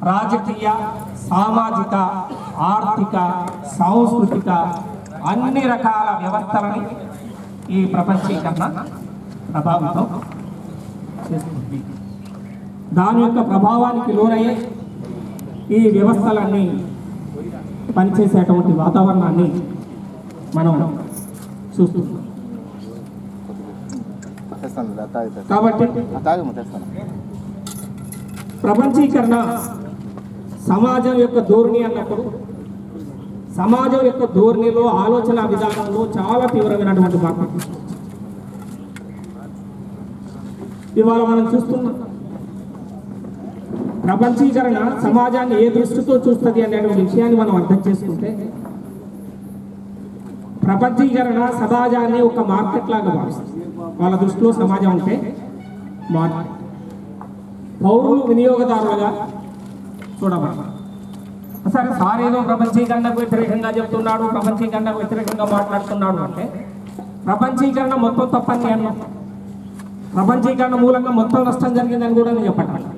రాజకీయ, సామాజిక, ఆర్థిక, సాంస్కృతిక అన్ని రకాల వ్యవస్థలని ఈ ప్రపంచీకరణ ప్రభావితం చేస్తుంది. దాని యొక్క ప్రభావానికి లోనయ్యే ఈ వ్యవస్థలన్నీ పనిచేసేటువంటి వాతావరణాన్ని మనం చూస్తున్నాం. కాబట్టి ప్రపంచీకరణ సమాజం యొక్క ధోరణి అన్నప్పుడు సమాజం యొక్క ధోరణిలో, ఆలోచన విధానంలో చాలా తీవ్రమైనటువంటి మార్పు ఇవాళ మనం చూస్తున్నాం. ప్రపంచీకరణ సమాజాన్ని ఏ దృష్టితో చూస్తుంది అనేటువంటి విషయాన్ని మనం అర్థం చేసుకుంటే, ప్రపంచీకరణ సమాజాన్ని ఒక మార్కెట్ లాగా భావిస్తుంది. వాళ్ళ దృష్టిలో సమాజం అంటే మార్కెట్, పౌరులు వినియోగదారులుగా చూడబడతారు. సరే, సార్ ఏదో ప్రపంచీకరణకు వ్యతిరేకంగా చెప్తున్నాడు, ప్రపంచీకరణకు వ్యతిరేకంగా మాట్లాడుతున్నాడు అంటే ప్రపంచీకరణ మొత్తం తప్పని అన్నాం. ప్రపంచీకరణ మూలంగా మొత్తం నష్టం జరిగిందని కూడా నేను చెప్పట్లేదు.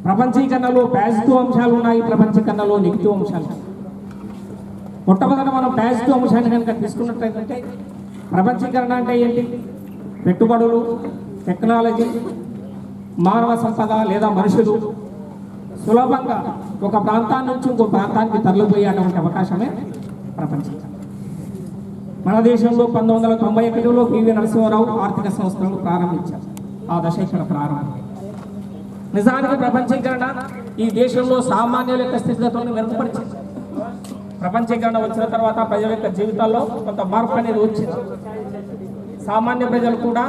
ప్రపంచీకరణలో పాజిటివ్ అంశాలు ఉన్నాయి, ప్రపంచీకరణలో నెగిటివ్ అంశాలు ఉన్నాయి. మొట్టమొదట మనం పాజిటివ్ అంశాన్ని కనుక తీసుకున్నట్లయితే, ప్రపంచీకరణ అంటే ఏంటి? పెట్టుబడులు, టెక్నాలజీ, మానవ సంపద లేదా మనుషులు సులభంగా ఒక ప్రాంతాన్ని నుంచి ఇంకో ప్రాంతానికి తరలిపోయేటువంటి అవకాశమే ప్రపంచీకరణ. మన దేశంలో 1991లో పివి నరసింహారావు ఆర్థిక సంస్థలను ప్రారంభించారు. ఆ దశ ఇక్కడ ప్రారంభం. నిజానికి ప్రపంచీకరణ ఈ దేశంలో సామాన్యుల యొక్క స్థితిగతులను మెరుగుపరిచింది. ప్రపంచీకరణ వచ్చిన తర్వాత ప్రజల యొక్క జీవితాల్లో కొంత మార్పు అనేది వచ్చింది. సామాన్య ప్రజలు కూడా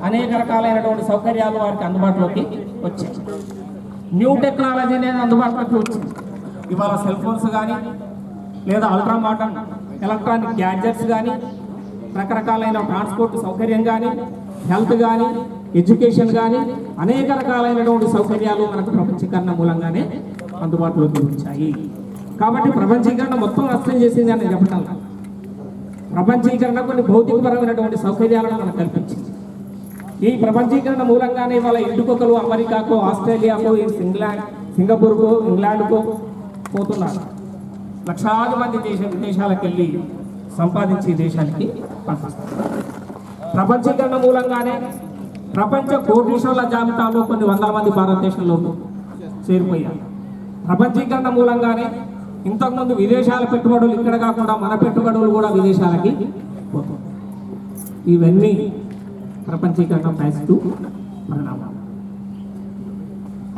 అనేక రకాలైనటువంటి సౌకర్యాలు వారికి అందుబాటులోకి వచ్చాయి. న్యూ టెక్నాలజీ అనేది అందుబాటులోకి వచ్చింది. ఇవాళ సెల్ ఫోన్స్ కానీ లేదా అల్ట్రా మోడర్న్ ఎలక్ట్రానిక్ గ్యాడ్జెట్స్ కానీ, రకరకాలైన ట్రాన్స్పోర్ట్ సౌకర్యం కానీ, హెల్త్ కానీ, ఎడ్యుకేషన్ కానీ అనేక రకాలైనటువంటి సౌకర్యాలు మనకు ప్రపంచీకరణ మూలంగానే అందుబాటులోకి వచ్చాయి. కాబట్టి ప్రపంచీకరణ మొత్తం నష్టం చేసింది అని చెప్పటం. ప్రపంచీకరణ కొన్ని భౌతికపరమైనటువంటి సౌకర్యాలను మనకు కల్పించింది. ఈ ప్రపంచీకరణ మూలంగానే వాళ్ళ ఇంటికొకరు అమెరికాకో, ఆస్ట్రేలియాకో, సింగపూర్కో, ఇంగ్లాండ్కో పోతున్నారు. లక్షలాది మంది విదేశాలకు వెళ్ళి సంపాదించి దేశానికి పంపిస్తారు. ప్రపంచీకరణ మూలంగానే ప్రపంచ కోటీశ్వర్ల జాబితాలో కొన్ని వందల మంది భారతదేశంలో చేరిపోయారు. ప్రపంచీకరణ మూలంగానే ఇంతకుముందు విదేశాల పెట్టుబడులు ఇక్కడ కాకుండా మన పెట్టుబడులు కూడా విదేశాలకి పోతుంది. ఇవన్నీ ప్రపంచీకరణ పాజిటివ్ పరిణామాలు.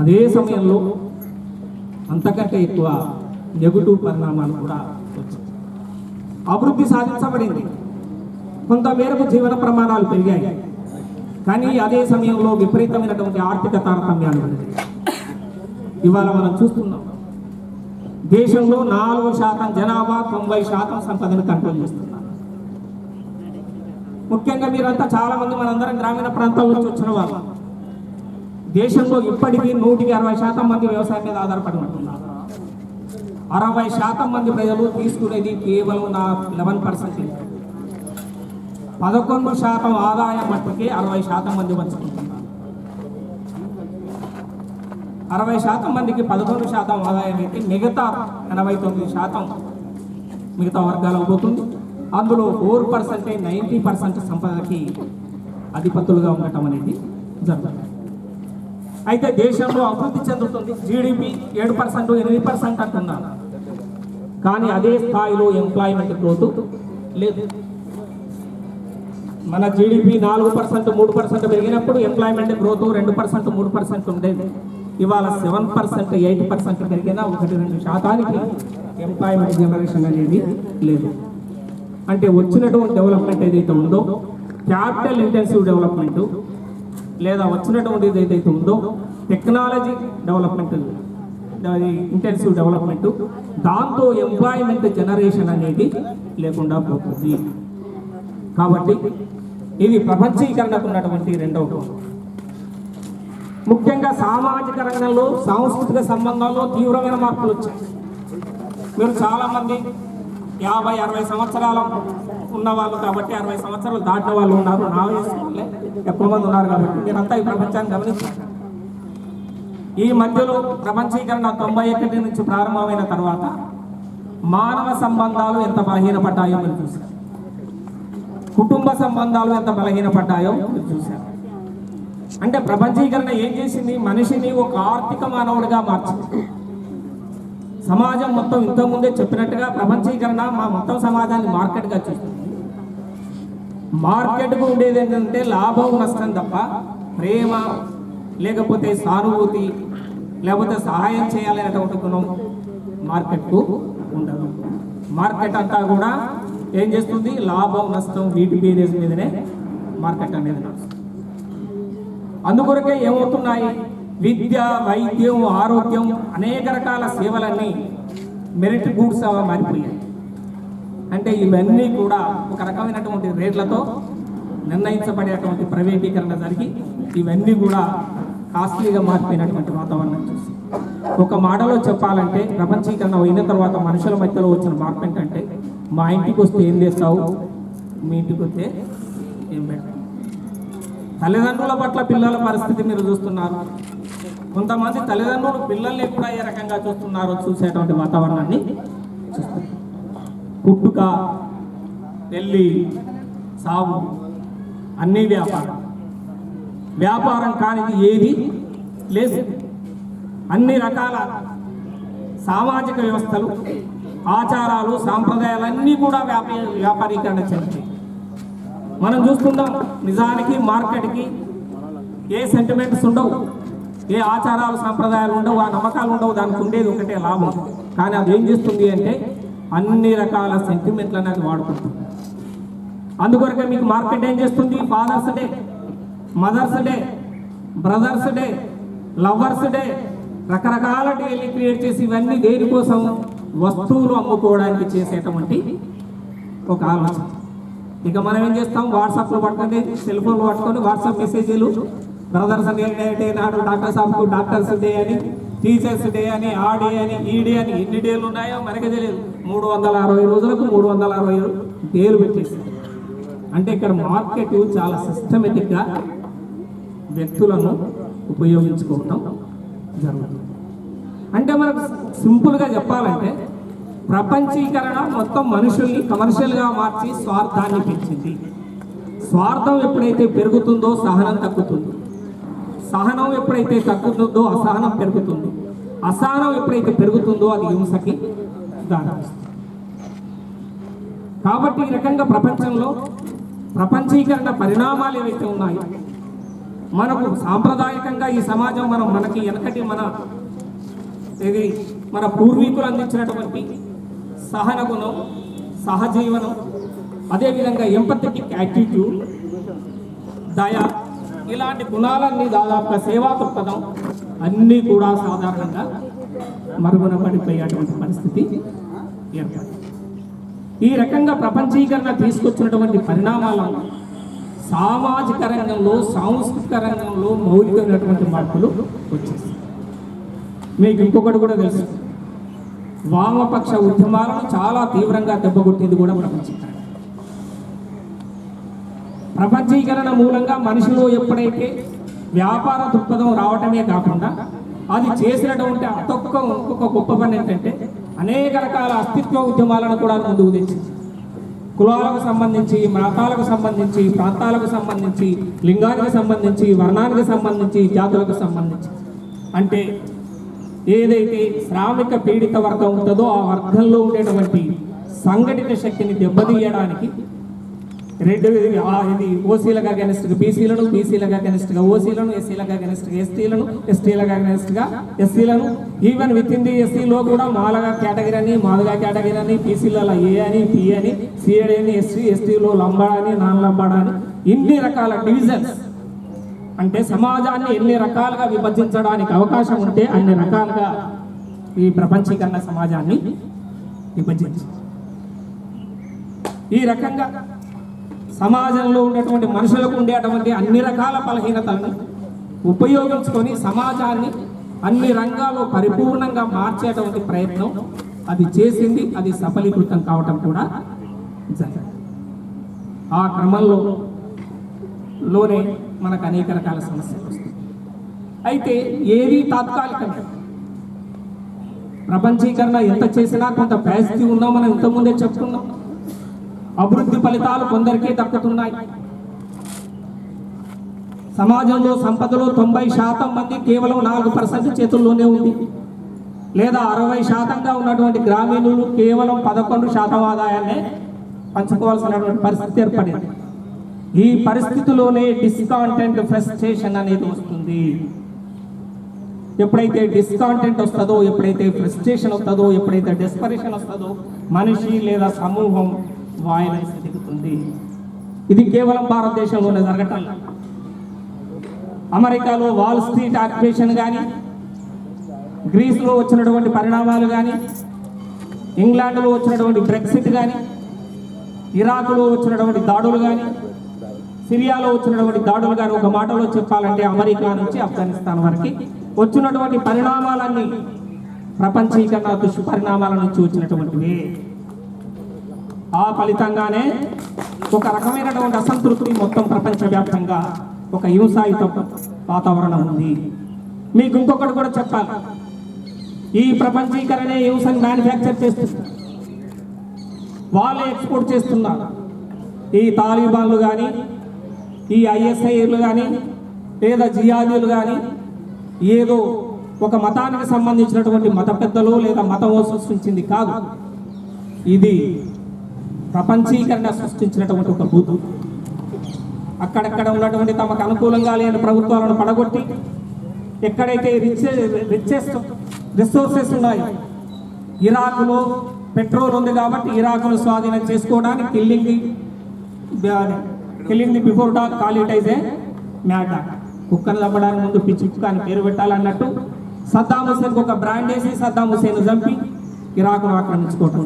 అదే సమయంలో అంతకంటే ఎక్కువ నెగటివ్ పరిణామాలు కూడా వచ్చాయి. అభివృద్ధి సాధించబడింది, కొంత మేరకు జీవన ప్రమాణాలు పెరిగాయి. కానీ అదే సమయంలో విపరీతమైనటువంటి ఆర్థిక తారతమ్యాలు ఇవాళ మనం చూస్తున్నాం. దేశంలో 4% జనాభా 90% సంపదను కంట్రోల్ చేస్తున్నారు. ముఖ్యంగా మీరంతా చాలా మంది మనందరం గ్రామీణ ప్రాంతాల నుంచి వచ్చిన వాళ్ళు. దేశంలో ఇప్పటికీ 160% మంది వ్యవసాయం మీద ఆధారపడి ఉంటున్నారు. 60% మంది ప్రజలు తీసుకునేది కేవలం 11%. 11% ఆదాయం మట్టుకే 60% మంది పంచుకుంటున్నారు. 60% మందికి 11% ఆదాయం అయితే మిగతా 89% మిగతా వర్గాలకు పోతుంది. అందులో 4% 90% సంపదకి అధిపతులుగా ఉండటం అనేది జరుగుతుంది. అయితే దేశంలో అభివృద్ధి చెందుతుంది. జీడిపి 7% 8% అంటున్నారు. కానీ అదే స్థాయిలో ఎంప్లాయ్మెంట్ గ్రోత్ లేదు. మన జీడిపి 4% 3% పెరిగినప్పుడు ఎంప్లాయ్మెంట్ గ్రోత్ 2% 3% ఉండేది. ఇవాళ 7% 8% పెరిగినా 1-2% ఎంప్లాయ్మెంట్ జనరేషన్ అనేది లేదు. అంటే వచ్చినటువంటి డెవలప్మెంట్ ఏదైతే ఉందో, క్యాపిటల్ ఇంటెన్సివ్ డెవలప్మెంట్ లేదా వచ్చినటువంటి ఏదైతే ఉందో టెక్నాలజీ డెవలప్మెంట్, ఇంటెన్సివ్ డెవలప్మెంట్, దాంతో ఎంప్లాయ్మెంట్ జనరేషన్ అనేది లేకుండా పోతుంది. కాబట్టి ఇది ప్రపంచీకరణకు ఉన్నటువంటి రెండవ. ముఖ్యంగా సామాజిక రంగంలో, సాంస్కృతిక సంబంధాల్లో తీవ్రమైన మార్పులు వచ్చాయి. మీరు చాలామంది 50-60 సంవత్సరాల ఉన్నవాళ్ళు కాబట్టి 60 సంవత్సరాలు దాటిన వాళ్ళు ఉన్నారు. నా వయసు ఎక్కువ మంది ఉన్నారు కాబట్టి మీరంతా ఈ ప్రపంచాన్ని గమనించారు. ఈ మధ్యలో ప్రపంచీకరణ 91 నుంచి ప్రారంభమైన తర్వాత మానవ సంబంధాలు ఎంత బలహీనపడ్డాయో మీరు చూశారు. కుటుంబ సంబంధాలు ఎంత బలహీనపడ్డాయో మీరు చూశారు. అంటే ప్రపంచీకరణ ఏం చేసింది? మనిషిని ఒక ఆర్థిక మానవుడిగా మార్చింది. సమాజం మొత్తం ఇంతకుముందే చెప్పినట్టుగా ప్రపంచీకరణ మా మొత్తం సమాజాన్ని మార్కెట్గా చూస్తుంది. మార్కెట్కు ఉండేది ఏంటంటే లాభం నష్టం తప్ప ప్రేమ లేకపోతే సానుభూతి లేకపోతే సహాయం చేయాలనేటువంటి గుణం మార్కెట్కు ఉండదు. మార్కెట్ అంతా కూడా ఏం చేస్తుంది? లాభం నష్టం వీటి బేరేజ్ మీదనే మార్కెట్ అనేది నడుస్తుంది. అందుకొరకే ఏమవుతున్నాయి? విద్య, వైద్యం, ఆరోగ్యం అనేక రకాల సేవలన్నీ మెరిట్ గూడ్స్ మారిపోయాయి. అంటే ఇవన్నీ కూడా ఒక రకమైనటువంటి రేట్లతో నిర్ణయించబడేటువంటి ప్రైవేటీకరణ జరిగి ఇవన్నీ కూడా కాస్ట్లీగా మారిపోయినటువంటి వాతావరణం చూసి ఒక మాటలో చెప్పాలంటే ప్రపంచీకరణ అయిన తర్వాత మనుషుల మధ్యలో వచ్చిన మార్పు ఏంటంటే మా ఇంటికి వస్తే ఏం చేస్తావు, మీ ఇంటికి వస్తే ఏం పెడతావు. తల్లిదండ్రుల పట్ల పిల్లల పరిస్థితి మీరు చూస్తున్నారు. కొంతమంది తల్లిదండ్రులు పిల్లల్ని కూడా ఏ రకంగా చూస్తున్నారో చూసేటువంటి వాతావరణాన్ని చూస్తున్నారు. పుట్టుక, పెళ్ళి, సాగు అన్నీ వ్యాపారం కానిది ఏది లేదు. అన్ని రకాల సామాజిక వ్యవస్థలు, ఆచారాలు, సాంప్రదాయాలన్నీ కూడా వ్యాపారీకరణ చెందుతాయి. మనం చూస్తున్నాం. నిజానికి మార్కెట్కి ఏ సెంటిమెంట్స్ ఉండవు, ఏ ఆచారాలు సంప్రదాయాలు ఉండవు, ఆ నమ్మకాలు ఉండవు. దానికి ఉండేది ఒకటే లాభం. కానీ అది ఏం చేస్తుంది అంటే అన్ని రకాల సెంటిమెంట్లను అది వాడుకుంటుంది. అందుకొరకే మీకు మార్కెట్ ఏం చేస్తుంది? Father's day, mother's day, brother's day, lover's day, రకరకాల డేలు క్రియేట్ చేసి ఇవన్నీ దేనికోసం? వస్తువులు అమ్ముకోవడానికి చేసేటువంటి ఒక ఆలోచన. ఇక మనం ఏం చేస్తాం? వాట్సాప్లో పట్టుకొని, సెల్ ఫోన్లో పట్టుకొని వాట్సాప్ మెసేజీలు, బ్రదర్స్ డే నాడు డాక్టర్ సాబ్కు డాక్టర్స్ డే అని, టీచర్స్ డే అని, ఆ డే అని, ఈ డే అని, ఎన్ని డేలు ఉన్నాయో మనకే తెలియదు. 360 రోజులకు 360 డేలు పెట్టేసి. అంటే ఇక్కడ మార్కెట్ చాలా సిస్టమేటిక్గా వ్యక్తులను ఉపయోగించుకోవటం జరుగుతుంది. అంటే మనకు సింపుల్గా చెప్పాలంటే ప్రపంచీకరణ మొత్తం మనుషుల్ని కమర్షియల్గా మార్చి స్వార్థాన్ని పెంచింది. స్వార్థం ఎప్పుడైతే పెరుగుతుందో సహనం తగ్గుతుంది. సహనం ఎప్పుడైతే తగ్గుతుందో అసహనం పెరుగుతుంది. అసహనం ఎప్పుడైతే పెరుగుతుందో అది హింసకి దారితీస్తుంది. కాబట్టి ఈ రకంగా ప్రపంచంలో ప్రపంచీకరణ పరిణామాలు ఏవైతే ఉన్నాయో మనకు సాంప్రదాయకంగా ఈ సమాజం మనకి వెనకటి మన పూర్వీకులు అందించినటువంటి సహన గుణం, సహజీవనం, అదేవిధంగా ఎంపథెటిక్ యాటిట్యూడ్, దయ, ఇలాంటి గుణాలన్నీ దాదాపుగా సేవా దృక్పథం అన్నీ కూడా సాధారణంగా మరుగున పడిపోయేటువంటి పరిస్థితి ఏర్పడింది. ఈ రకంగా ప్రపంచీకరణ తీసుకొచ్చినటువంటి పరిణామాలను సామాజిక రంగంలో, సాంస్కృతిక రంగంలో మౌలికమైనటువంటి మార్పులు వచ్చేసాయి. మీకు ఇంకొకటి కూడా తెలుసు, వామపక్ష ఉద్యమాలను చాలా తీవ్రంగా దెబ్బకొట్టింది కూడా ప్రపంచీకరణ. ప్రపంచీకరణ మూలంగా మనిషిలో ఎప్పుడైతే వ్యాపార దృక్పథం రావటమే కాకుండా అది చేసినటువంటి ఇంకొక గొప్ప పని ఏంటంటే అనేక రకాల అస్తిత్వ ఉద్యమాలను కూడా ముందుకు తెచ్చింది. కులాలకు సంబంధించి, మతాలకు సంబంధించి, ప్రాంతాలకు సంబంధించి, లింగానికి సంబంధించి, వర్ణానికి సంబంధించి, జాతులకు సంబంధించి, అంటే ఏదైతే శ్రామిక పీడిత వర్గం ఉంటుందో ఆ వర్గంలో ఉండేటువంటి సంఘటిత శక్తిని దెబ్బతీయడానికి ఇది ఓసీలుగా అగెనిస్ట్గా బీసీలను, బీసీలుగా అగెనిస్ట్గా ఓసీలను, ఎస్సీలుగా అగెనిస్ట్గా ఎస్టీలను, ఎస్టీలుగా అగెనిస్ట్గా ఎస్సీలను, ఈవెన్ విత్ ఇన్ ది ఎస్సీలో కూడా మాలగా కేటగిరీ అని, మాదిగా కేటగిరీ అని, బీసీలలో ఏ అని, పి అని, సిఏడి అని, ఎస్టీలో లంబాడా అని, నాన్ లంబాడా అని, ఇన్ని రకాల డివిజన్స్. అంటే సమాజాన్ని ఎన్ని రకాలుగా విభజించడానికి అవకాశం ఉంటే అన్ని రకాలుగా ఈ ప్రపంచీకరణ సమాజాన్ని విభజించింది. ఈ రకంగా సమాజంలో ఉండేటువంటి మనుషులకు ఉండేటువంటి అన్ని రకాల బలహీనతలను ఉపయోగించుకొని సమాజాన్ని అన్ని రంగాల్లో పరిపూర్ణంగా మార్చేటువంటి ప్రయత్నం అది చేసింది. అది సఫలీకృతం కావటం కూడా జరిగింది. ఆ క్రమంలోనే మనకు అనేక రకాల సమస్యలు వస్తాయి. అయితే ఏది తాత్కాలికమే. ప్రపంచీకరణ ఎంత చేసినా కొంత పాజిటివ్ ఉన్నాం, మనం ఇంతకుముందే చెప్తున్నాం. అభివృద్ధి ఫలితాలు కొందరికే దక్కుతున్నాయి. సమాజంలో సంపదలో 90% మంది కేవలం 4% చేతుల్లోనే ఉంది. లేదా 60%గా ఉన్నటువంటి గ్రామీణులు కేవలం 11% ఆదాయాన్ని పంచుకోవాల్సినటువంటి పరిస్థితి ఏర్పడింది. ఈ పరిస్థితిలోనే డిస్కాంటెంట్, ఫ్రస్ట్రేషన్ అనేది వస్తుంది. ఎప్పుడైతే డిస్కాంటెంట్ వస్తుందో, ఎప్పుడైతే ఫ్రస్ట్రేషన్ వస్తుందో, ఎప్పుడైతే డెస్పరేషన్ వస్తుందో, మనిషి లేదా సమూహం వాయిలెన్స్ దిగుతుంది. ఇది కేవలం భారతదేశంలోనే జరగటం. అమెరికాలో వాల్ స్ట్రీట్ ఆక్యుపేషన్ కానీ, గ్రీస్లో వచ్చినటువంటి పరిణామాలు కానీ, ఇంగ్లాండ్లో వచ్చినటువంటి బ్రెక్సిట్ కానీ, ఇరాక్లో వచ్చినటువంటి దాడులు కానీ, సిరియాలో వచ్చినటువంటి దాడులు కానీ, ఒక మాటలో చెప్పాలంటే అమెరికా నుంచి ఆఫ్ఘనిస్తాన్ వరకు వచ్చినటువంటి పరిణామాలన్నీ ప్రపంచీకరణ దుష్పరిణామాల నుంచి వచ్చినటువంటివి. ఆ ఫలితంగానే ఒక రకమైనటువంటి అసంతృప్తి మొత్తం ప్రపంచవ్యాప్తంగా ఒక హింసాయుత వాతావరణం ఉంది. మీకు ఇంకొకటి కూడా చెప్పాలి. ఈ ప్రపంచీకరణే హింసను మ్యానుఫ్యాక్చర్ చేస్తుంది, వాళ్ళే ఎక్స్పోర్ట్ చేస్తున్నారు. ఈ తాలిబాన్లు కానీ, ఈ ఐఎస్ఐలు కానీ, లేదా జిహాదీలు కానీ, ఏదో ఒక మతానికి సంబంధించినటువంటి మత పెద్దలు లేదా మతం సృష్టించింది కాదు. ఇది ప్రపంచీకరణ సృష్టించినటువంటి ఒక బూతు. అక్కడక్కడ ఉన్నటువంటి తమకు అనుకూలంగా లేని ప్రభుత్వాలను పడగొట్టి, ఎక్కడైతే రిచెస్ట్ రిసోర్సెస్ ఉన్నాయో, ఇరాకులో పెట్రోల్ ఉంది కాబట్టి ఇరాకును స్వాధీనం చేసుకోవడానికి killing the before dog call it as a mad dog. కుక్కను చంపడానికి ముందు పిచ్చి కుక్క అని పేరు పెట్టాలన్నట్టు సద్దాం హుసేన్కి ఒక బ్రాండ్ వేసి సద్దాం హుసేన్ చంపి ఇరాకును ఆక్రమించుకోవటం.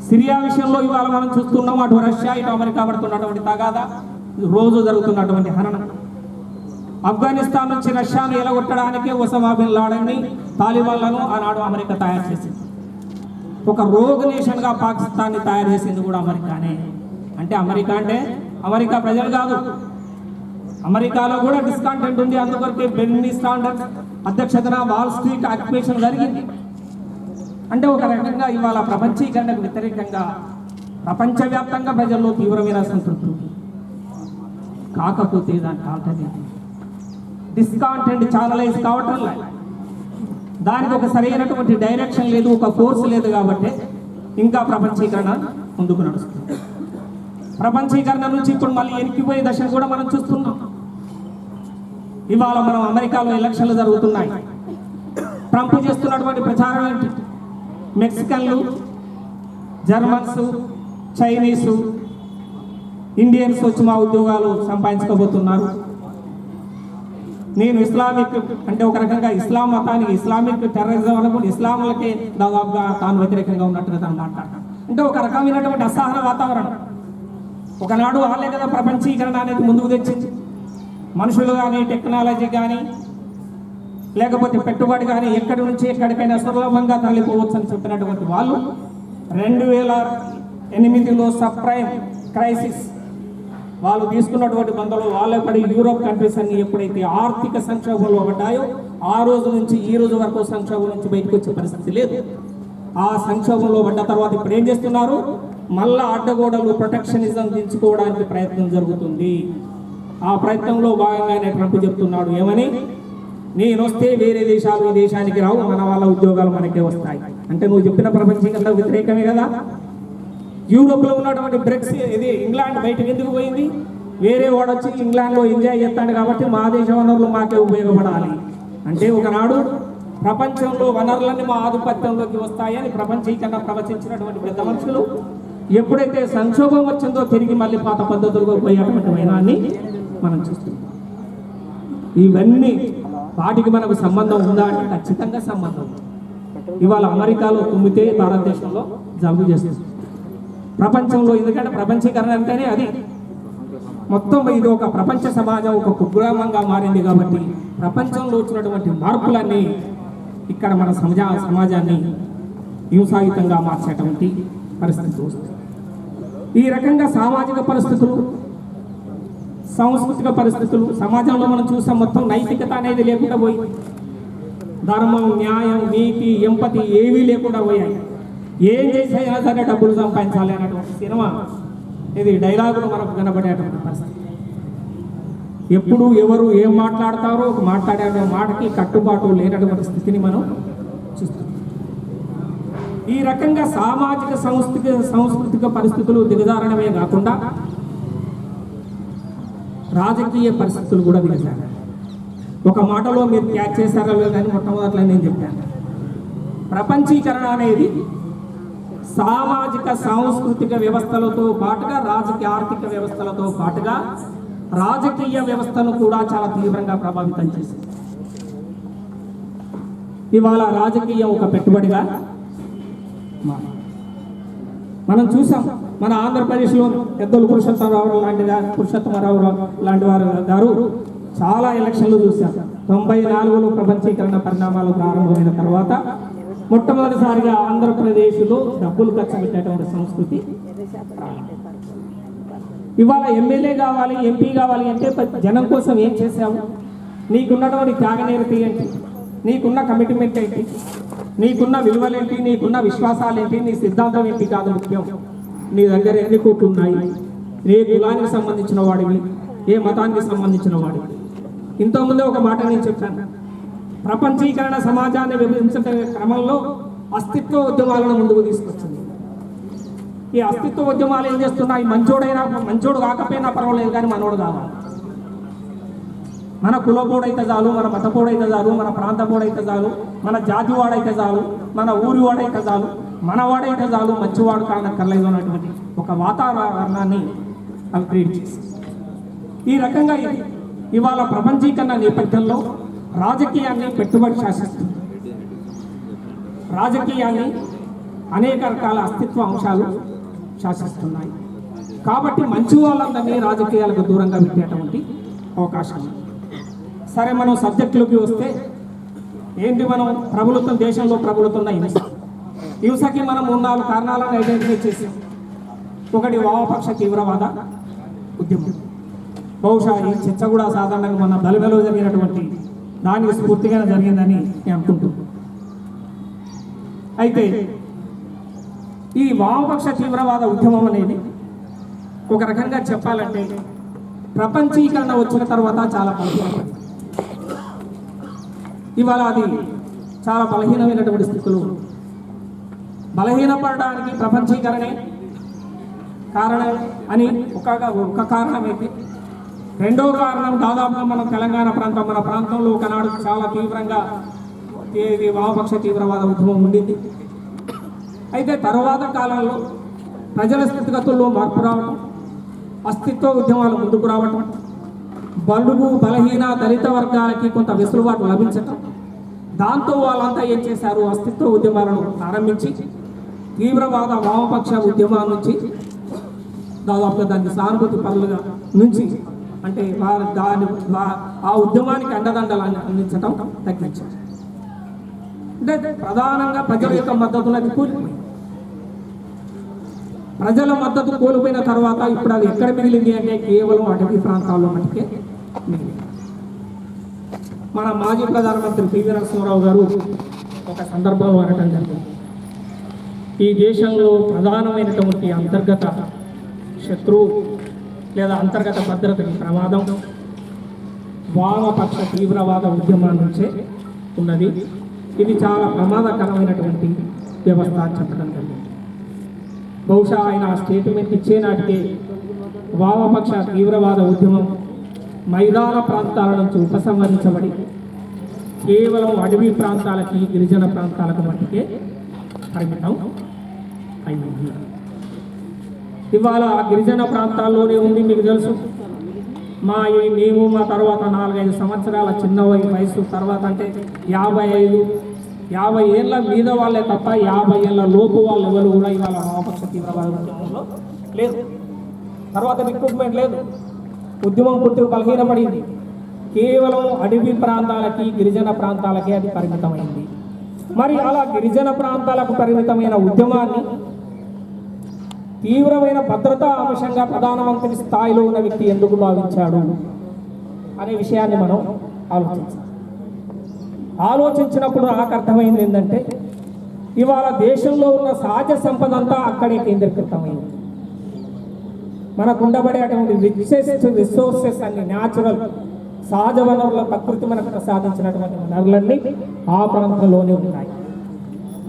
సిరియా విషయంలో ఇవాళ మనం చూస్తున్నాం, అటు రష్యా ఇటు అమెరికా పడుతున్నటువంటి తగాదా, రోజు జరుగుతున్నటువంటి హననం. ఆఫ్ఘనిస్తాన్ నుంచి రష్యాను ఎలగొట్టడానికి ఒసామా బిన్ లాడెన్ని, తాలిబాన్లను ఆనాడు అమెరికా తయారు చేసింది. ఒక రోగ్ నేషన్గా పాకిస్తాన్ని తయారు చేసింది కూడా అమెరికానే. అంటే అమెరికా ప్రజలు కాదు, అమెరికాలో కూడా డిస్కాంటెంట్ ఉంది. అందుకొరకే బెన్నీ సాండర్స్ అధ్యక్షతన వాల్ స్ట్రీట్ ఆక్యుపేషన్ జరిగింది. అంటే ఒక రకంగా ఇవాళ ప్రపంచీకరణకు వ్యతిరేకంగా ప్రపంచవ్యాప్తంగా ప్రజల్లో తీవ్రమైన అసంతృప్తి. కాకపోతే దానికి ఆల్టర్నేటివ్ డిస్కాంటెంట్ ఛానలైజ్ కావటం లేదు. దానికి ఒక సరైనటువంటి డైరెక్షన్ లేదు, ఒక కోర్సు లేదు. కాబట్టి ఇంకా ప్రపంచీకరణ ముందుకు నడుస్తుంది. ప్రపంచీకరణ నుంచి ఇప్పుడు మళ్ళీ ఎనికిపోయే దశను కూడా మనం చూస్తున్నాం. ఇవాళ మనం అమెరికాలో ఎలక్షన్లు జరుగుతున్నాయి. ట్రంప్ చేస్తున్నటువంటి ప్రచారం ఏంటి? మెక్సికన్లు, జర్మన్స్, చైనీసు, ఇండియన్స్ వచ్చి మా ఉద్యోగాలు సంపాదించుకోబోతున్నారు. నేను ఇస్లామిక్ అంటే ఒక రకంగా ఇస్లాం మతానికి ఇస్లామిక్ టెర్రరిజం అనుకుని ఇస్లాంలకే దాదాపుగా తాను వ్యతిరేకంగా ఉన్నట్టుగా తను మాట్లాడతాను. అంటే ఒక రకమైనటువంటి అసహన వాతావరణం. ఒకనాడు వాళ్ళే కదా ప్రపంచీకరణ అనేది ముందుకు తెచ్చింది. మనుషులు కానీ, టెక్నాలజీ కానీ, లేకపోతే పెట్టుబడి కానీ ఎక్కడి నుంచి ఎక్కడికైనా సులభంగా తరలిపోవచ్చు అని చెప్పినటువంటి వాళ్ళు 2008లో సబ్ప్రైమ్ క్రైసిస్ వాళ్ళు తీసుకున్నటువంటి బంధంలో వాళ్ళ పడి యూరోప్ కంట్రీస్ అన్ని ఎప్పుడైతే ఆర్థిక సంక్షోభంలో పడ్డాయో ఆ రోజు నుంచి ఈ రోజు వరకు సంక్షోభం నుంచి బయటకు వచ్చే పరిస్థితి లేదు. ఆ సంక్షోభంలో పడ్డ తర్వాత ఇప్పుడు ఏం చేస్తున్నారు? మళ్ళా అడ్డగోడలు ప్రొటెక్షనిజం దించుకోవడానికి ప్రయత్నం జరుగుతుంది. ఆ ప్రయత్నంలో భాగంగానే ట్రంప్ చెప్తున్నాడు ఏమని, నేను వస్తే వేరే దేశాలు ఈ దేశానికి రావు, మన వాళ్ళ ఉద్యోగాలు మనకే వస్తాయి. అంటే నువ్వు చెప్పిన ప్రపంచీకరణ వ్యతిరేకమే కదా. యూరోప్లో ఉన్నటువంటి బ్రెక్సిట్ ఇది ఇంగ్లాండ్ బయటకు ఎందుకు పోయింది? వేరే వాడు వచ్చి ఇంగ్లాండ్లో ఎంజాయ్ చేస్తాడు కాబట్టి మా దేశ వనరులు మాకే ఉపయోగపడాలి అంటే ఒకనాడు ప్రపంచంలో వనరులన్నీ మా ఆధిపత్యంలోకి వస్తాయని ప్రపంచీకరణ ప్రవచించినటువంటి పెద్ద మనుషులు ఎప్పుడైతే సంక్షోభం వచ్చిందో తిరిగి మళ్ళీ పాత పద్ధతులకు పోయేటువంటి వైనాన్ని మనం చూస్తున్నాం. ఇవన్నీ వాటికి మనకు సంబంధం ఉందా అంటే ఖచ్చితంగా సంబంధం. ఇవాళ అమెరికాలో తుమ్మితే భారతదేశంలో జబ్బు చేస్తుంది ప్రపంచంలో. ఎందుకంటే ప్రపంచీకరణ అంటేనే అది మొత్తం ఇది ఒక ప్రపంచ సమాజం ఒక కుగ్రామంగా మారింది కాబట్టి ప్రపంచంలో వచ్చినటువంటి మార్పులన్నీ ఇక్కడ మన సమాజాన్ని హింసాయుతంగా మార్చేటువంటి పరిస్థితి వస్తుంది. ఈ రకంగా సామాజిక పరిస్థితులు సాంస్కృతిక పరిస్థితులు సమాజంలో మనం చూసాం, మొత్తం నైతికత అనేది లేకుండా పోయి, ధర్మం, న్యాయం, నీతి, ఎంపతి ఏవీ లేకుండా పోయాయి. ఏం చేసైనా సరే డబ్బులు సంపాదించాలి అనేటువంటి సినిమా ఇది డైలాగులు మనకు కనబడేటువంటి పరిస్థితి. ఎప్పుడు ఎవరు ఏం మాట్లాడతారో మాట్లాడే మాటకి కట్టుబాటు లేనటువంటి స్థితిని మనం చూస్తున్నాం. ఈ రకంగా సామాజిక సాంస్కృతిక పరిస్థితులు దిగజారడమే కాకుండా రాజకీయ పరిస్థితులు కూడా దిగజారు. ఒక మాటలో మీరు క్యాచ్ చేశారో లేదని మొట్టమొదట్లో నేను చెప్పాను. ప్రపంచీకరణ అనేది సామాజిక సాంస్కృతిక వ్యవస్థలతో పాటుగా రాజకీయ ఆర్థిక వ్యవస్థలతో పాటుగా రాజకీయ వ్యవస్థను కూడా చాలా తీవ్రంగా ప్రభావితం చేసింది. ఇవాళ రాజకీయం ఒక పెట్టుబడిగా మనం చూసాం. మన ఆంధ్రప్రదేశ్లో పెద్దలు పురుషోత్తమరావు లాంటి వారు గారు చాలా ఎలక్షన్లు చూశాం. 94లో ప్రపంచీకరణ పరిణామాలు ప్రారంభమైన తర్వాత మొట్టమొదటిసారిగా ఆంధ్రప్రదేశ్లో డబ్బులు ఖర్చు పెట్టేటువంటి సంస్కృతి. ఇవాళ ఎమ్మెల్యే కావాలి, ఎంపీ కావాలి అంటే జనం కోసం ఏం చేశావు, నీకున్నటువంటి త్యాగనిరతి ఏంటి, నీకున్న కమిట్మెంట్ ఏంటి, నీకున్న విలువలేంటి, నీకున్న విశ్వాసాలేంటి, నీ సిద్ధాంతం ఏంటి కాదు ముఖ్యం. నీ దగ్గర ఎన్ని కోట్లు ఉన్నాయి, ఏ కులానికి సంబంధించిన వాడివి, ఏ మతానికి సంబంధించిన వాడివి. ఇంతకుముందే ఒక మాట నేను చెప్పాను. ప్రపంచీకరణ సమాజాన్ని విభజించే క్రమంలో అస్తిత్వ ఉద్యమాలను ముందుకు తీసుకొచ్చింది. ఈ అస్తిత్వ ఉద్యమాలు ఏం చేస్తున్నాయి, మంచోడు కాకపోయినా పర్వాలేదు కానీ మనోడు కావాలి. మన కులపోడైతే చాలు, మన మతపోడైతే చాలు, మన ప్రాంతపోడైతే చాలు, మన జాతి వాడైతే చాలు, మన ఊరి వాడైతే చాలు, మనవాడైతే చాలు, మంచివాడు కానక్కర్లేదు అన్నటువంటి ఒక వాతావరణాన్ని అవి క్రియేట్ చేసి ఈ రకంగా ఇవాళ ప్రపంచీకరణ నేపథ్యంలో రాజకీయాన్ని పెట్టుబడి శాసిస్తుంది. రాజకీయాన్ని అనేక రకాల అస్తిత్వ అంశాలు శాసిస్తున్నాయి. కాబట్టి మంచి వాళ్ళందరినీ రాజకీయాలకు దూరంగా పెట్టేటువంటి అవకాశం. సరే, మనం సబ్జెక్టులోకి వస్తే ఏంటి, మనం ప్రబలుతున్న దేశంలో ప్రబలుతున్న హింసకి మనం 3-4 కారణాలను ఐడెంటిఫై చేసాం. ఒకటి వామపక్ష తీవ్రవాద ఉద్యమం. బహుశా ఈ చర్చ కూడా సాధారణంగా మన బలిమలో జరిగినటువంటి దానికి స్ఫూర్తిగానే జరిగిందని నేను అనుకుంటున్నాను. అయితే ఈ వామపక్ష తీవ్రవాద ఉద్యమం అనేది ఒక రకంగా చెప్పాలంటే ప్రపంచీకరణ వచ్చిన తర్వాత చాలా బలహీనపడింది. ఇవాళ అది చాలా బలహీనమైనటువంటి స్థితిలో బలహీనపడడానికి ప్రపంచీకరణే కారణం అని ఒక కారణం అయితే, రెండో కారణం దాదాపుగా మనం తెలంగాణ ప్రాంతం, మన ప్రాంతంలో ఒకనాడు చాలా తీవ్రంగా వామపక్ష తీవ్రవాద ఉద్యమం ఉండింది. అయితే తర్వాత కాలంలో ప్రజల స్థితిగతుల్లో మార్పు రావటం, అస్తిత్వ ఉద్యమాలు ముందుకు రావటం, బడుగు బలహీన దళిత వర్గాలకి కొంత వెసులుబాటు లభించటం, దాంతో వాళ్ళంతా ఏం చేశారు, అస్తిత్వ ఉద్యమాలను ప్రారంభించి తీవ్రవాద వామపక్ష ఉద్యమాల నుంచి దాదాపుగా దానికి సానుభూతి పనులుగా నుంచి అంటే ఆ ఉద్యమానికి అండదండలు అందించడం తగ్గించారు. అంటే ప్రధానంగా ప్రజల యొక్క మద్దతులకు కూలిపోయింది. ప్రజల మద్దతు కోల్పోయిన తర్వాత ఇప్పుడు అది ఎక్కడ మిగిలింది అంటే కేవలం అటవీ ప్రాంతాల్లో మటుకే మిగిలింది. మన మాజీ ప్రధానమంత్రి పివి నరసింహారావు గారు ఒక సందర్భంలో అనటం జరిగింది, ఈ దేశంలో ప్రధానమైనటువంటి అంతర్గత శత్రువు లేదా అంతర్గత భద్రతకి ప్రమాదం వామపక్ష తీవ్రవాద ఉద్యమం నుంచే ఉన్నది, ఇది చాలా ప్రమాదకరమైనటువంటి వ్యవస్థ అని చెప్పడం జరిగింది. బహుశా ఆయన స్టేట్మెంట్ ఇచ్చే నాటికే వామపక్ష తీవ్రవాద ఉద్యమం మైదాన ప్రాంతాల నుంచి ఉపసంహరించబడి కేవలం అడవి ప్రాంతాలకి, గిరిజన ప్రాంతాలకు మట్టుకే పరిమితం అయింది. ఇవాళ గిరిజన ప్రాంతాల్లోనే ఉంది. మీకు తెలుసు, మేము మా తర్వాత 4-5 సంవత్సరాల చిన్న వయసు తర్వాత అంటే 50 ఏళ్ళ మీద వాళ్ళే తప్ప 50 ఏళ్ళ లోపు వాళ్ళు ఎవరు కూడా ఇవాళ వామపక్ష తీవ్రవాద ఉద్యమంలో లేదు. తర్వాత రిక్రూట్మెంట్ లేదు, ఉద్యమం పుట్టి బలహీనపడింది. కేవలం అడవి ప్రాంతాలకి, గిరిజన ప్రాంతాలకి అది పరిమితమైంది. మరి అలా గిరిజన ప్రాంతాలకు పరిమితమైన ఉద్యమాన్ని తీవ్రమైన భద్రతా అంశంగా ప్రధానమంత్రి స్థాయిలో ఉన్న వ్యక్తి ఎందుకు భావించాడు అనే విషయాన్ని మనం ఆలోచించినప్పుడు నాకు అర్థమైంది ఏంటంటే ఇవాళ దేశంలో ఉన్న సహజ సంపద అంతా అక్కడే కేంద్రీకృతమైంది. మనకు ఉండబడేటువంటి రిసోర్సెస్ అన్ని న్యాచురల్ సహజ వనరుల ప్రకృతి మనకు ప్రసాదించినటువంటి వనరులన్నీ ఆ ప్రాంతంలోనే ఉన్నాయి.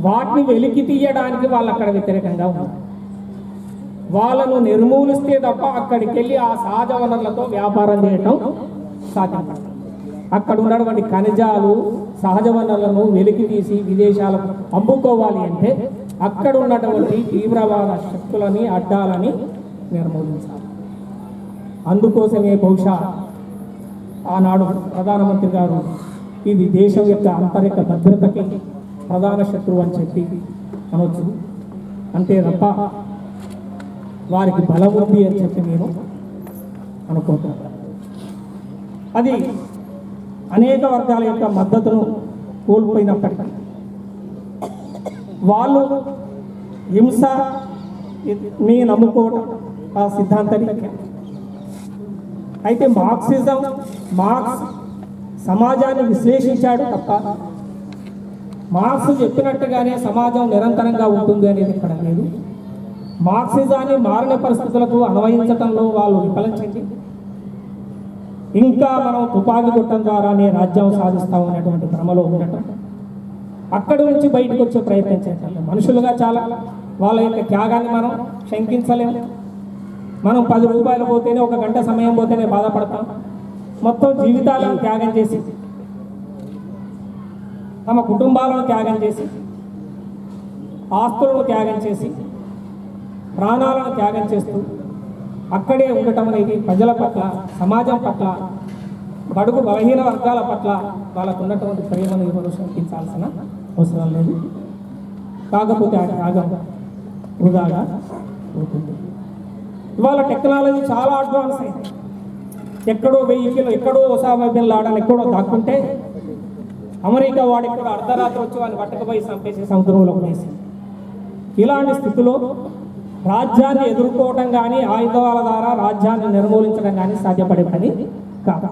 వాటిని వెలికి తీయడానికి వాళ్ళు అక్కడ వ్యతిరేకంగా ఉన్నారు. వాళ్ళను నిర్మూలిస్తే తప్ప అక్కడికి వెళ్ళి ఆ సహజ వనరులతో వ్యాపారం చేయటం సాధ్యం. అక్కడ ఉన్నటువంటి ఖనిజాలు సహజ వనరులను వెలికి తీసి విదేశాలకు అమ్ముకోవాలి అంటే అక్కడ ఉన్నటువంటి తీవ్రవాద శక్తులని అడ్డాలని నిర్మూలించాలి. అందుకోసమే బహుశా ఆనాడు ప్రధానమంత్రి గారు ఇది దేశం యొక్క అంతరిక భద్రతకి ప్రధాన శత్రువు అని చెప్పి అనొచ్చు. అంతే తప్ప వారికి బలం ఉంది అని చెప్పి నేను అనుకుంటున్నాను. అది అనేక వర్గాల యొక్క మద్దతును కోల్పోయినప్పటికీ వాళ్ళు హింస ని నమ్ముకోవటం ఆ సిద్ధాంతాన్ని. అయితే మార్క్స్ సమాజాన్ని విశ్లేషించాడు తప్ప మార్క్స్ చెప్పినట్టుగానే సమాజం నిరంతరంగా ఉంటుంది అనేది ఇక్కడ లేదు. మార్క్సిజాన్ని మారిన పరిస్థితులకు అన్వయించడంలో వాళ్ళు విఫలించింది. ఇంకా మనం తుపాకీ కొట్టడం ద్వారానే రాజ్యం సాధిస్తామనేటువంటి భ్రమలో ఉండటం, అక్కడి నుంచి బయటకు వచ్చే ప్రయత్నం చేయాలి. మనుషులుగా చాలా వాళ్ళ యొక్క త్యాగాన్ని మనం శంకించలేము. మనం 10 రూపాయలు పోతేనే, 1 గంట సమయం పోతేనే బాధపడతాం. మొత్తం జీవితాలను త్యాగం చేసి, తమ కుటుంబాలను త్యాగం చేసి, ఆస్తులను త్యాగం చేసి, ప్రాణాలను త్యాగం చేస్తూ అక్కడే ఉండటం అనేది ప్రజల పట్ల, సమాజం పట్ల, బడుగు బలహీన వర్గాల పట్ల వాళ్ళకు ఉన్నటువంటి ప్రేమను ఎవరు శంకించాల్సిన అవసరం లేదు. కాకపోతే ఆ త్యాగం వృధాగా అవుతుంది. ఇవాళ టెక్నాలజీ చాలా అడ్వాన్స్ అయింది. ఎక్కడో వెహికల్, ఎక్కడో ఒసామా బిన్ లాడెన్ ఎక్కడో దాక్కుంటే అమెరికా వాడు ఎక్కడో అర్ధరాత్రి వచ్చి వాడిని పట్టకపోయి చంపేసి సముద్రంలో వేసి, ఇలాంటి స్థితిలో రాజ్యాన్ని ఎదుర్కోవటం కానీ ఆయుధాల ద్వారా రాజ్యాన్ని నిర్మూలించడం కానీ సాధ్యపడే పని కాదు.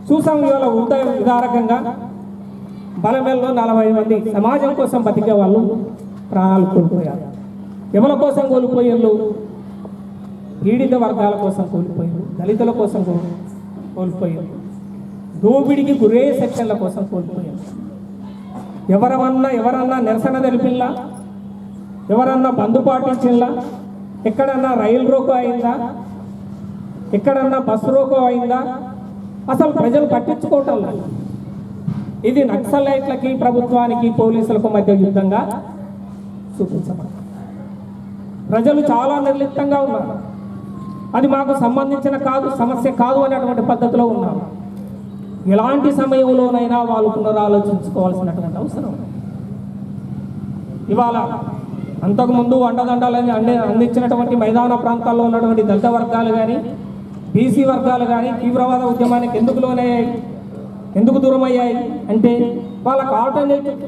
చూసాం ఇవాళ ఉదారకంగా బలమెల్లో 40 మంది సమాజం కోసం బతికే వాళ్ళు ప్రాణాలు కోల్పోయారు. ఎవరి కోసం కోల్పోయారు? పీడిత వర్గాల కోసం కోల్పోయారు, దళితుల కోసం కోల్పోయారు, దోపిడికి గురే సెక్షన్ల కోసం కోల్పోయారు. ఎవరన్నా నిరసన తెలిపిల్లా, ఎవరన్నా బంధు పాటించిల్లా, ఎక్కడన్నా రైలు రోకో అయిందా, ఎక్కడన్నా బస్సు రోకో అయిందా? అసలు ప్రజలు పట్టించుకోవటం లేదు. ఇది నక్సలైట్లకి, ప్రభుత్వానికి, పోలీసులకు మధ్య యుద్ధంగా చూపించబడింది. ప్రజలు చాలా నిర్లిప్తంగా ఉన్నారు. అది మాకు సంబంధించిన సమస్య కాదు అనేటువంటి పద్ధతిలో ఉన్నారు. ఎలాంటి సమయంలోనైనా వాళ్ళు పునరాలోచించుకోవాల్సినటువంటి అవసరం. ఇవాళ అంతకుముందు అండదండాలని అందించినటువంటి మైదాన ప్రాంతాల్లో ఉన్నటువంటి దళిత వర్గాలు కానీ, బీసీ వర్గాలు కానీ తీవ్రవాద ఉద్యమానికి ఎందుకు దూరం అయ్యాయి అంటే వాళ్ళకు ఆల్టర్నేటివ్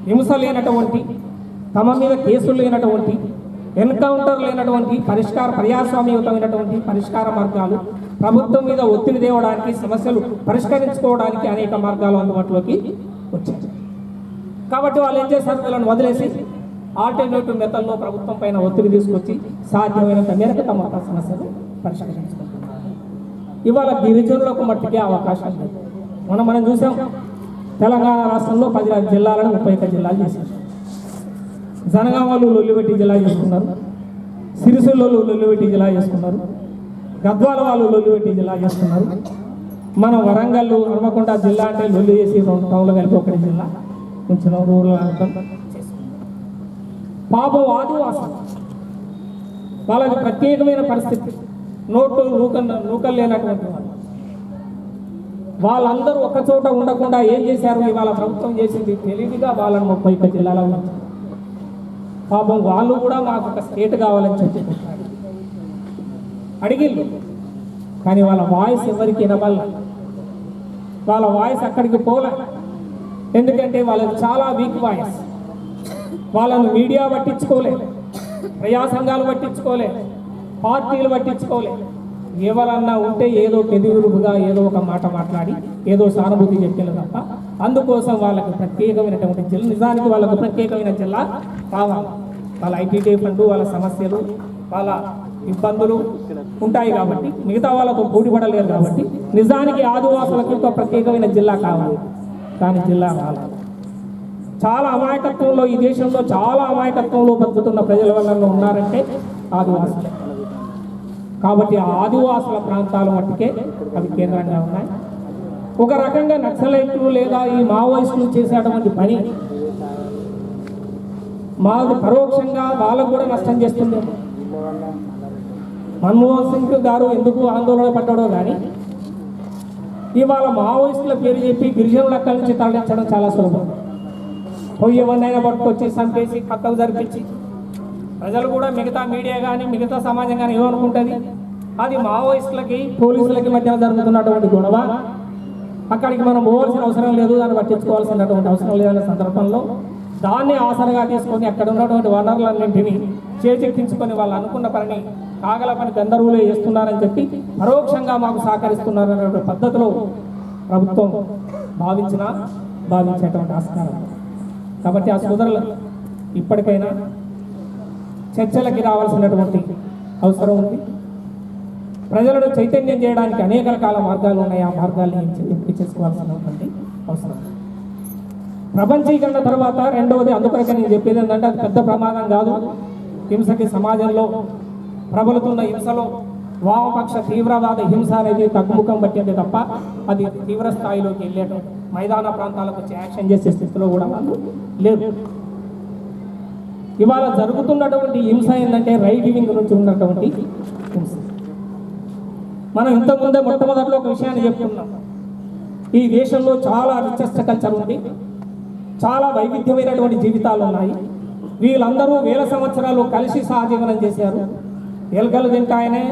హింస లేనటువంటి, తమ మీద కేసులు లేనటువంటి, ఎన్కౌంటర్ లేనటువంటి ప్రజాస్వామ్యయుతమైనటువంటి పరిష్కార మార్గాలు, ప్రభుత్వం మీద ఒత్తిడి తేవడానికి, సమస్యలు పరిష్కరించుకోవడానికి అనేక మార్గాలు అందుబాటులోకి వచ్చాయి. కాబట్టి వాళ్ళు ఏం చేశారు? వీళ్ళని వదిలేసి ఆల్టర్నేటివ్ మెథడ్లో ప్రభుత్వం పైన ఒత్తిడి తీసుకొచ్చి సాధ్యమైనంత మేరకు తమ సమస్యలు పరిష్కరించుకుంటున్నారు. ఇవాళ గిరిజనులకు మట్టికే అవకాశం లేదు. మనం చూసాం, తెలంగాణ రాష్ట్రంలో 10 జిల్లాలను 31 జిల్లాలు చేశారు. జనగామలు లొల్లిపెట్టి జిల్లా చేసుకున్నారు, సిరిసిల్ల లొల్లిపెట్టి జిల్లా చేసుకున్నారు, గద్వాల వాళ్ళు లొల్లిపెట్టి జిల్లా చేసుకున్నారు. మన వరంగల్, హన్మకొండ జిల్లా అంటే లొల్లి చేసి 2 టౌన్లు కలిపి 1 జిల్లా కొంచెం రూరల్ పాపం ఆదివాసులు, వాళ్ళకి ప్రత్యేకమైన పరిస్థితి, నూకలు లేనటువంటి వాళ్ళు. వాళ్ళందరూ ఒక చోట ఉండకుండా ఏం చేశారు? ఇవాళ ప్రభుత్వం చేసింది తెలివిగా వాళ్ళని 31 జిల్లాలో ఉంచారు. పాపం వాళ్ళు కూడా మాకు ఒక స్టేట్ కావాలని చెప్పుకుంటున్నారు, అడిగిళ్ళు. కానీ వాళ్ళ వాయిస్ ఎవరికి వినబల్ల, వాళ్ళ వాయిస్ అక్కడికి పోలే. ఎందుకంటే వాళ్ళకి చాలా వీక్ వాయిస్, వాళ్ళను మీడియా పట్టించుకోలేదు, ప్రజా సంఘాలు పట్టించుకోలే, పార్టీలు పట్టించుకోలే. ఎవరన్నా ఉంటే ఏదో పెదివిరుపుగా ఏదో ఒక మాట మాట్లాడి ఏదో సానుభూతి చెప్పారు తప్ప అందుకోసం వాళ్ళకి ప్రత్యేకమైనటువంటి జిల్లా, నిజానికి వాళ్ళకు ప్రత్యేకమైన జిల్లా కావాలి. వాళ్ళ ఐటీడీ ఫండ్, వాళ్ళ సమస్యలు, వాళ్ళ ఇబ్బందులు ఉంటాయి కాబట్టి, మిగతా వాళ్ళతో పోటీపడలేరు కాబట్టి నిజానికి ఆదివాసులకు ఒక ప్రత్యేకమైన జిల్లా కావాలి. కానీ జిల్లా రాలేదు. చాలా అమాయకత్వంలో, ఈ దేశంలో చాలా అమాయకత్వంలో బతుకుతున్న ప్రజల వల్ల ఉన్నారంటే ఆదివాసులు. కాబట్టి ఆ ఆదివాసుల ప్రాంతాల మట్టుకే అవి కేంద్రంగా ఉన్నాయి. ఒక రకంగా నక్సలైట్లు లేదా ఈ మావోయిస్టులు చేసేటువంటి పని మాకు పరోక్షంగా వాళ్ళకు కూడా నష్టం చేస్తుంది. మన్మోహన్ సింగ్ గారు ఎందుకు ఆందోళన పడ్డాడో కానీ ఇవాళ మావోయిస్టుల పేరు చెప్పి గిరిజనుల అక్కడి నుంచి తరలించడం చాలా సులభం. పోయి ఎవరినైనా పట్టుకొచ్చి చంపేసి పక్కకు జరిపించి ప్రజలు కూడా, మిగతా మీడియా కానీ మిగతా సమాజం కానీ ఏమనుకుంటుంది, అది మావోయిస్టులకి పోలీసులకి మధ్య జరుగుతున్నటువంటి గొడవ, అక్కడికి మనం పోవాల్సిన అవసరం లేదు, దాన్ని పట్టించుకోవాల్సినటువంటి అవసరం లేదనే సందర్భంలో దాన్ని ఆసరగా తీసుకొని అక్కడ ఉన్నటువంటి వనరులన్నింటినీ చేజెక్కించుకొని వాళ్ళు అనుకున్న పనిని కాగల పని గందరగోళం చేస్తున్నారని చెప్పి పరోక్షంగా మాకు సహకరిస్తున్నారనే పద్ధతిలో ప్రభుత్వం భావించేటువంటి ఆస్కారం. కాబట్టి ఆ సోదరులు ఇప్పటికైనా చర్చలకి రావాల్సినటువంటి అవసరం ఉంది. ప్రజలను చైతన్యం చేయడానికి అనేక రకాల మార్గాలు ఉన్నాయి. ఆ మార్గాల్ని ఎంపిక చేసుకోవాల్సినటువంటి అవసరం. ప్రపంచీకరణ తర్వాత రెండవది, అందుకొరకే నేను చెప్పేది ఏంటంటే అది పెద్ద ప్రమాదం కాదు. హింసకి సమాజంలో ప్రబలుతున్న హింసలో వామపక్ష తీవ్రవాద హింస అనేది తగ్గుముఖం పట్టింది తప్ప అది తీవ్ర స్థాయిలోకి వెళ్ళేటం, మైదాన ప్రాంతాలకు వచ్చి యాక్షన్ చేసే స్థితిలో కూడా వాళ్ళు లేదు. ఇవాళ జరుగుతున్నటువంటి హింస ఏంటంటే రైట్ వింగ్ నుంచి ఉన్నటువంటి హింస. మనం ఇంతకుముందే మొట్టమొదట్లో ఒక విషయాన్ని చెప్పుకున్నాం. ఈ దేశంలో చాలా రిచెస్ట్ కల్చర్ ఉంది, చాలా వైవిధ్యమైనటువంటి జీవితాలు ఉన్నాయి. వీళ్ళందరూ వేల సంవత్సరాలు కలిసి సహజీవనం చేశారు. ఎలుకలు తింటాయనే,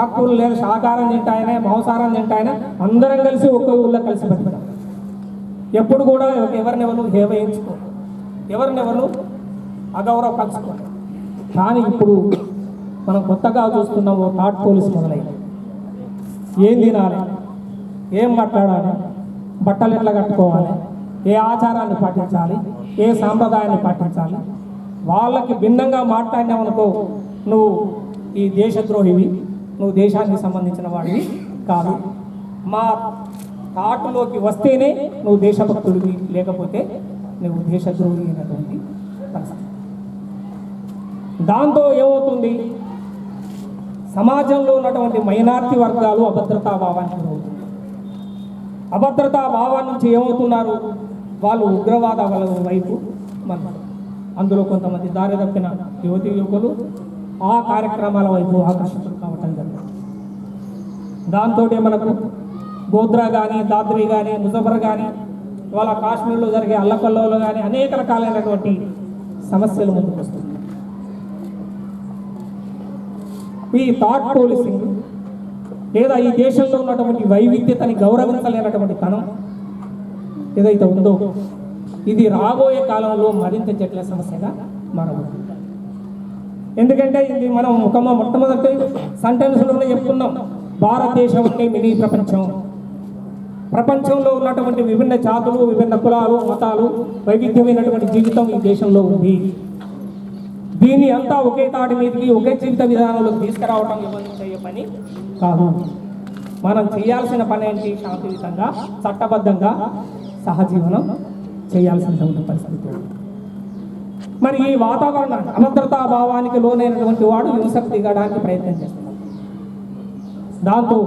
ఆకుకూరలు లేదా శాకాహారం తింటాయనే, మాంసాహారం తింటాయనే, అందరం కలిసి ఒక్క ఊళ్ళో కలిసి బతికారు. ఎప్పుడు కూడా ఎవరినెవరు హేవయించుకో, ఎవరినెవరు అగౌరవపరచుకో. కానీ ఇప్పుడు మనం కొత్తగా చూస్తున్నాము థాట్ పోలీస్ మొదలైంది. ఏం తినాలి, ఏం మాట్లాడాలి, బట్టలు ఎట్లా కట్టుకోవాలి, ఏ ఆచారాన్ని పాటించాలి, ఏ సాంప్రదాయాన్ని పాటించాలి, వాళ్ళకి భిన్నంగా మాట్లాడినామనుకో నువ్వు ఈ దేశద్రోహివి, నువ్వు దేశానికి సంబంధించిన వాడివి కాదు, మా థాట్లోకి వస్తేనే నువ్వు దేశభక్తుడివి, లేకపోతే నువ్వు దేశద్రోహి అయినటువంటి పరిస్థితి. దాంతో ఏమవుతుంది, సమాజంలో ఉన్నటువంటి మైనారిటీ వర్గాలు అభద్రతా భావానికి గురవుతుంది. అభద్రతా భావాన్ని నుంచి ఏమవుతున్నారు, వాళ్ళు ఉగ్రవాద వైపు మన అందులో కొంతమంది దారి తప్పిన యువతి యువకులు ఆ కార్యక్రమాల వైపు ఆకర్షితులు కావటం జరిగింది. దాంతో మనకు గోద్రా కానీ, దాద్రి కానీ, ముజఫర్ కానీ, ఇవాళ కాశ్మీర్లో జరిగే అల్లకల్లోలు కానీ అనేక రకాలైనటువంటి సమస్యలు ముందుకు వస్తున్నాయి. ఈ థాట్ పోలీసింగ్ లేదా ఈ దేశంలో ఉన్నటువంటి వైవిధ్యతని గౌరవించలేనటువంటి తనం ఏదైతే ఉందో ఇది రాబోయే కాలంలో మరింత జటిల సమస్యగా మారబోతుంది. ఎందుకంటే ఇది మనం మొట్టమొదటి సెంటెన్స్లోనే చెప్పుకున్నాం, భారతదేశం అంటే మినీ ప్రపంచం. ప్రపంచంలో ఉన్నటువంటి విభిన్న జాతులు, విభిన్న కులాలు, మతాలు, వైవిధ్యమైనటువంటి జీవితం ఈ దేశంలో ఉంది. దీన్ని అంతా ఒకే తాటి మీదకి, ఒకే జీవిత విధానంలో తీసుకురావడం ఇవ్వని పని కాదు. మనం చేయాల్సిన పని ఏంటి, శాంతియుతంగా చట్టబద్ధంగా సహజీవనం చేయాల్సినటువంటి పరిస్థితి. మరి ఈ వాతావరణ అభద్రతా భావానికి లోనైనటువంటి వాడు హింసకు దిగడానికి ప్రయత్నం చేస్తున్నాడు. దాంతో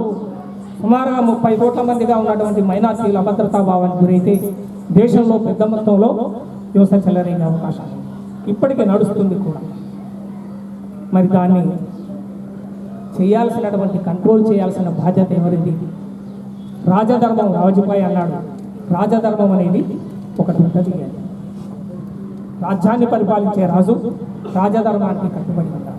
సుమారుగా 30 కోట్ల మందిగా ఉన్నటువంటి మైనార్టీలు అభద్రతా భావానికి గురైతే దేశంలో పెద్ద మొత్తంలో హింస చెలరేగే అవకాశం ఇప్పటికే నడుస్తుంది కూడా. మరి దాన్ని చేయాల్సినటువంటి కంట్రోల్ చేయాల్సిన బాధ్యత ఎవరిది? రాజధర్మం. వాజ్పేయి అన్నాడు, రాజధర్మం అనేది ఒకటి ఉంటుంది. రాజ్యాన్ని పరిపాలించే రాజు రాజధర్మానికి కట్టుబడి ఉంటాడు.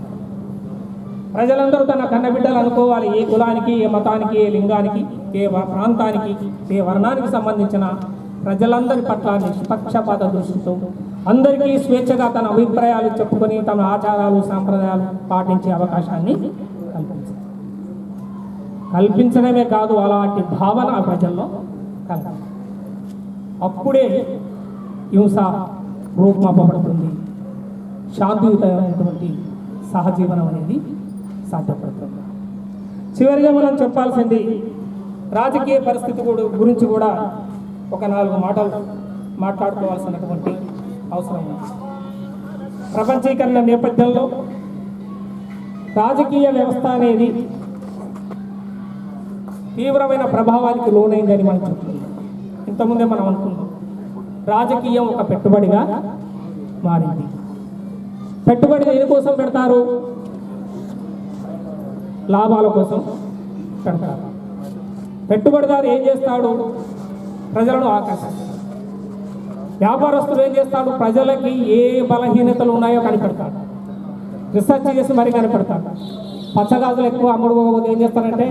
ప్రజలందరూ తన కన్నబిడ్డలు అనుకోవాలి. ఏ కులానికి, ఏ మతానికి, ఏ లింగానికి, ఏ ప్రాంతానికి, ఏ వర్ణానికి సంబంధించిన ప్రజలందరి పట్ల నిష్పక్షపాత దృష్టితో అందరికీ స్వేచ్ఛగా తన అభిప్రాయాలు చెప్పుకొని తమ ఆచారాలు సాంప్రదాయాలు పాటించే అవకాశాన్ని కల్పించడమే కాదు, అలాంటి భావన ఆ ప్రజల్లో కలగాలి. అప్పుడే హింస రూపుమాపబడుతుంది, శాంతియుతమైనటువంటి సహజీవనం అనేది సాధ్యపడుతుంది. చివరిగా మనం చెప్పాల్సింది రాజకీయ పరిస్థితి గురించి కూడా ఒక 4 మాటలు మాట్లాడుకోవాల్సినటువంటి అవసరం ఉంది. ప్రపంచీకరణ నేపథ్యంలో రాజకీయ వ్యవస్థ అనేది తీవ్రమైన ప్రభావానికి లోనైందని మనం చెప్తున్నాం. ఇంతకుముందే మనం అనుకున్నాం, రాజకీయం ఒక పెట్టుబడిగా మారింది. పెట్టుబడి దేనికోసం పెడతారు? లాభాల కోసం పెడతారు. పెట్టుబడిదారు ఏం చేస్తాడు? ప్రజలను ఆకర్షిస్తాడు. వ్యాపారస్తుడు ఏం చేస్తాడు? ప్రజలకి ఏ బలహీనతలు ఉన్నాయో కనిపెడతాడు, రీసెర్చ్ చేసి మరీ కనిపెడతాడు. పచ్చగాజులు ఎక్కువ అమ్ముడు పోకపోతే ఏం చేస్తారంటే,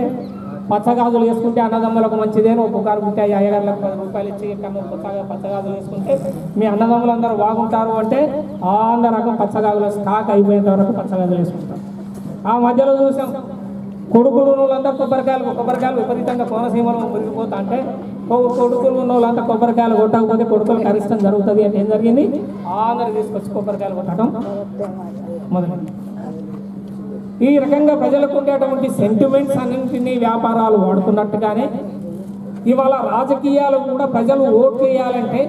పచ్చగాజులు వేసుకుంటే అన్నదమ్ములకు మంచిదేనో, పుకారు పుట్టి అయ్యగారులకు 10 రూపాయలు ఇచ్చి పచ్చగాజులు వేసుకుంటే మీ అన్నదమ్ములు అందరూ బాగుంటారు అంటే అందరూ రకం పచ్చగాజుల స్టాక్ అయిపోయేంత వరకు పచ్చగాజులు వేసుకుంటారు. ఆ మధ్యలో చూసాం, కొడుకులు వాళ్ళంతా కొబ్బరికాయలు విపరీతంగా కోనసీమలో మురిగిపోతా అంటే, కొడుకులు ఉన్న వాళ్ళంతా కొబ్బరికాయలు కొట్టకపోతే కొడుకులకు అరిష్టం జరుగుతుంది అంటే ఏం జరిగింది? అందరూ తీసుకొచ్చి కొబ్బరికాయలు కొట్టడం మొదలైంది. ఈ రకంగా ప్రజలకు ఉండేటువంటి సెంటిమెంట్స్ అన్నింటినీ వ్యాపారాలు వాడుతున్నట్టుగానే ఇవాళ రాజకీయాలు కూడా ప్రజలు ఓట్లు వేయాలంటే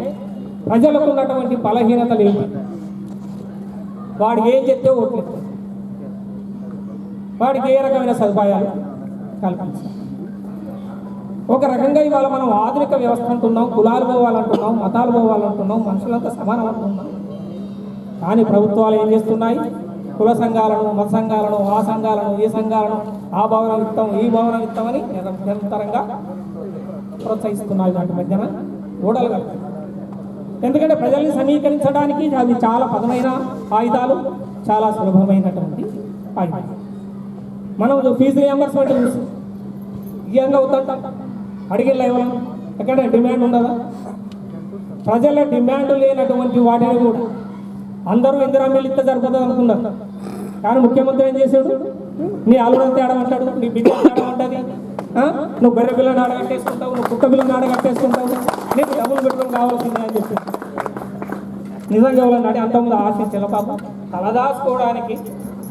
ప్రజలకు ఉన్నటువంటి బలహీనతలు ఏంటి? వాడు ఏం చెప్తే ఓట్లు, వాడికి ఏ రకమైన సదుపాయాలు కల్పించాలి. ఒక రకంగా ఇవాళ మనం ఆధునిక వ్యవస్థ అంటున్నాం, కులాలు పోవాలంటున్నాం, మతాలు పోవాలంటున్నాం, మనుషులంతా సమానం అంటున్నాం. కానీ ప్రభుత్వాలు ఏం చేస్తున్నాయి? కుల సంఘాలను, మత సంఘాలను, ఆ సంఘాలను, ఈ సంఘాలను, ఆ భవనం ఇస్తాం, ఈ భవనం ఇస్తామని నిరంతరంగా ప్రోత్సహిస్తున్నాయి. వాటి మధ్యన ఓడలు కలుగుతాయి. ఎందుకంటే ప్రజల్ని సమీకరించడానికి అది చాలా పదమైన ఆయుధాలు, చాలా సులభమైనటువంటి ఆయుధాలు. మనం ఫీజు రియంబర్స్మెంట్ చూస్తాం, ఇయ్యంగా అవుతాం, అడిగిన ఇవ్వడం, ఎక్కడ డిమాండ్ ఉండదా? ప్రజల డిమాండ్ లేనటువంటి వాటిని కూడా అందరూ ఇందిరా మిల్లు ఇస్తే సరిపోతుంది అనుకున్నారు. కానీ ముఖ్యమంత్రి ఏం చేశాడు? నీ అల్లుడంతా ఆడమంటాడు, నీ బిడ్డ ఆడమంటుంది, నువ్వు బర్రె పిల్లని ఆడగట్టేసుకుంటావు, నువ్వు కుక్క పిల్లని ఆడగట్టేసుకుంటావు, నీకు డబ్బులు పెట్టుకొని కావాల్సిందే అని చెప్పి నిజంగా వాళ్ళని అంతకుముందు ఆశించాల పాప తలదాచుకోవడానికి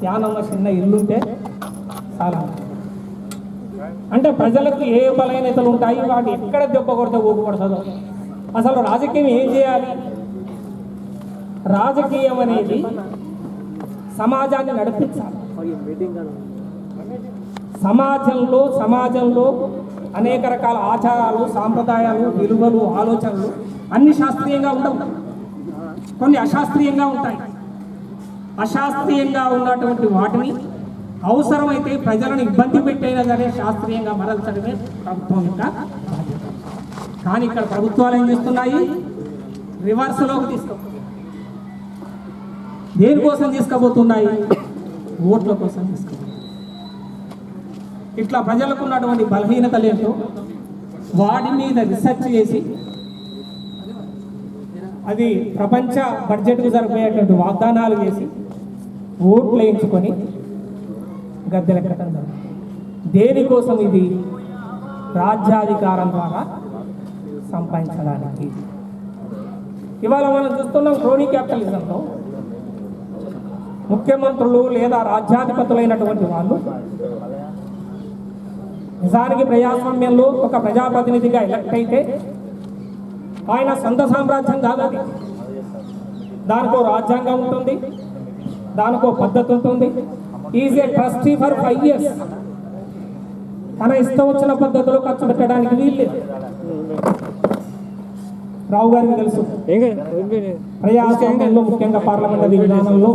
ధ్యానంలో చిన్న ఇల్లుంటే చాలా. అంటే ప్రజలకు ఏ బలహీనతలు ఉంటాయి, వాటి ఎక్కడ దెబ్బ కొడితే ఊపిపడుతుందో. అసలు రాజకీయం ఏం చేయాలి? రాజకీయం అనేది సమాజాన్ని నడిపించాలి. సమాజంలో అనేక రకాల ఆచారాలు, సాంప్రదాయాలు, విలువలు, ఆలోచనలు అన్ని శాస్త్రీయంగా ఉండవు, కొన్ని అశాస్త్రీయంగా ఉంటాయి. అశాస్త్రీయంగా ఉన్నటువంటి వాటిని అవసరమైతే ప్రజలను ఇబ్బంది పెట్టైనా సరే శాస్త్రీయంగా మరల్చడమే ప్రభుత్వం యొక్క బాధ్యత. కానీ ఇక్కడ ప్రభుత్వాలు ఏం చేస్తున్నాయి? రివర్స్లోకి తీసుకుపోతున్నాయి. దేనికోసం తీసుకుపోతున్నాయి? ఓట్ల కోసం తీసుకుపోతున్నాయి. ఇట్లా ప్రజలకు ఉన్నటువంటి బలహీనతలు ఏంటో వాటి మీద రీసెర్చ్ చేసి అది ప్రపంచ బడ్జెట్కు సరిపోయేటువంటి వాగ్దానాలు చేసి ఓట్లు వేయించుకొని గద్దెలెక్కడం జరుగుతుంది. దేనికోసం? ఇది రాజ్యాధికారం ద్వారా సంపాదించడానికి. ఇవాళ మనం చూస్తున్నాం క్రోనీ క్యాపిటలిజంలో ముఖ్యమంత్రులు లేదా రాజ్యాధిపతులైనటువంటి వాళ్ళు నిజానికి ప్రజాస్వామ్యంలో ఒక ప్రజాప్రతినిధిగా ఎలక్ట్ అయితే ఆయన సొంత సామ్రాజ్యం కాదు. దానికో రాజ్యాంగం ఉంటుంది, దానికో పద్ధతి ఉంటుంది. Is a trustee for 5 years. తన ఇష్టం వచ్చిన పద్ధతిలో ఖర్చు పెట్టడానికి వీళ్ళు. రావు గారికి తెలుసు, ప్రజాస్వామ్యంలో ముఖ్యంగా పార్లమెంటరీ విధానంలో